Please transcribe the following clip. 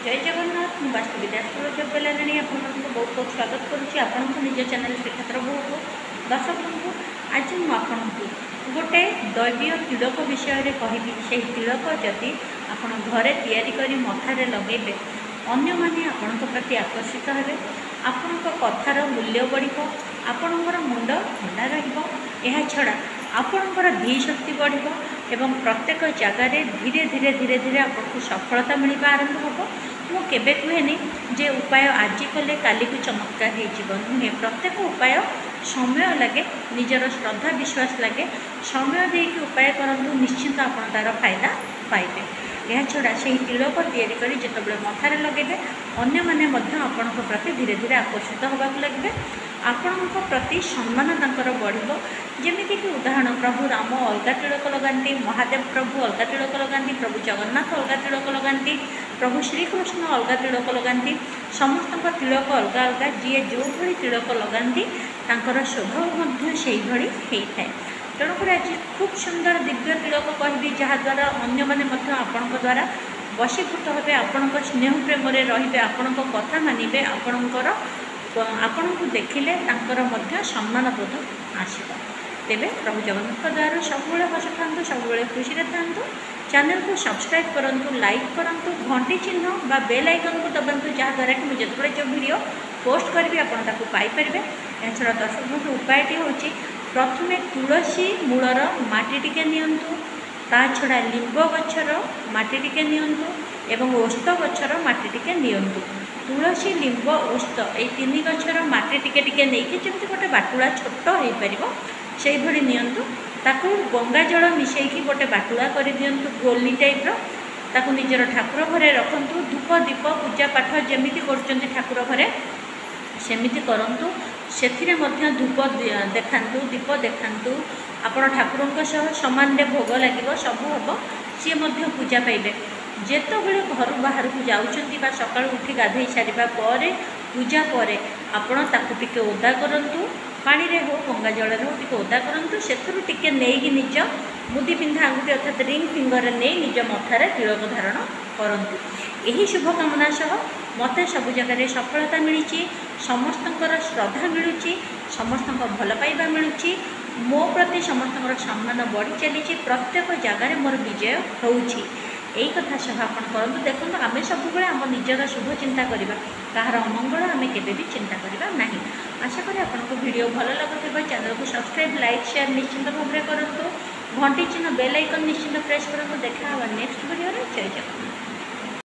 जय जगन्नाथ मु वास्तविक बेलाणी आपको बहुत बहुत स्वागत करुँची आपण निज चैनल श्रीक्षेत्र बोहू को दर्शक बंधु आज मुझे गोटे दैवीय तिलक विषय में कहबी से तिलक जदि आप घरे तैयारी मथारे लगे अन्य माने आपण प्रति आकर्षित हेबे आपण कथार मूल्य बढ़ आपणकर मुंड ठंडा रहा छड़ा आपणकर धी शक्ति बढ़ एवं प्रत्येक जगार धीरे धीरे धीरे धीरे आपको सफलता मिलवा आरंभ हो मुझे कहेनी जे उपाय आज कले काली को चमत्कार हो नुहे प्रत्येक उपाय समय लगे निजर श्रद्धा विश्वास लगे समय देकी उपाय करूँ निश्चिंत आप तार फायदा पाइबे। यह छड़ा से तिलक तैयारी जिते मथारे लगे अन्य माने आपण प्रति धीरे धीरे आकर्षित होगा लगे आपण प्रति सम्मान बढ़ जमीक कि उदाहरण प्रभु राम अलगा तिलक लगाती महादेव प्रभु अलगा तिलक लगाती प्रभु जगन्नाथ अलगा तिलक लगाती प्रभु श्रीकृष्ण अलगा तिलक लगाती समस्त तिलक अलग अलग जी जो भाई तिलक लगाती स्वभाव से होता है। तेणुक आज खूब सुंदर दिव्य तिलक कहबी जहाद्वारा अन्य मैंने आपण द्वारा वशीभूत हे आपण स्नेह प्रेम रे आपण कथा मानिबे आपणकर आपण को देखिले सम्मान बोध आसब। तेबे प्रभु जगन्नाथ द्वारा सब हस था सब खुशी था चैनल को सब्सक्राइब करूँ लाइक करूँ घंटी चिन्ह बा बेल आइकन को दबातु जहाद्वारा कि मुझे जो वीडियो पोस्ट करी आपको पाइपर। यह छड़ा दर्शक बंधु उपायटी हूँ प्रथमे तुलसी मूलर माटी टिके नियंतु ता छड़ा लिंब गछर माटी टिके नियंतु एवं ओस्त गछर माटी टिके नियंतु तुलसी लिंब ओस्त ये तीन गछर माटी टिके टिके नहीं जमी गोटे बाटुला छोट हो पार से भली नियंतु ताकू गंगा जल मिसेकी गोटे बाटुला कर दियंतु गोली टाइप्र ताकू निजर ठाकुर घरे रखंतु धूप दीप पूजा पाठ जमी कर ठाकुर घरे सेमिति करंतु सेथिरे मध्य धूप देखांतु दीप देखांतु आपण ठाकुर समान भोग लगे सब हम सी पूजा पाइबे। जेतो बेले घर बाहर को जाउछंती बा सकाळ उठी गाधई सारिबा परे पूजा परे आपण ताकू टिके ओदा करंतु पानी रे हो गंगा जल रे हो टिके ओदा करंतु सेथुरु टिके नेई निज मुदी पिंधा आंगुठी अर्थात रिंग फिंगर ने निज मथारे तिलक धारण करंतु। यही शुभकामना सह मते सब जगह सफलता मिली समस्तंकर श्रद्धा मिलूँ समस्त भल पाइबा मिलूँ मो प्रति समस्त सम्मान बढ़ी चली प्रत्येक जगार मोर विजय होउछि। यही कथा सब आप करूँ देखो आम सब आम निजर शुभ चिंता करवा कहार अमंगल आम के चिंता करवा ना। आशा करी आपको वीडियो भल लगुव चैनल को सब्सक्राइब लाइक शेयर निश्चिंत भाव में करूँ घंटी चिन्ह बेल आइकन निश्चिंत प्रेस करूँ। देखा नेक्स्ट वीडियो जय जगन्नाथ।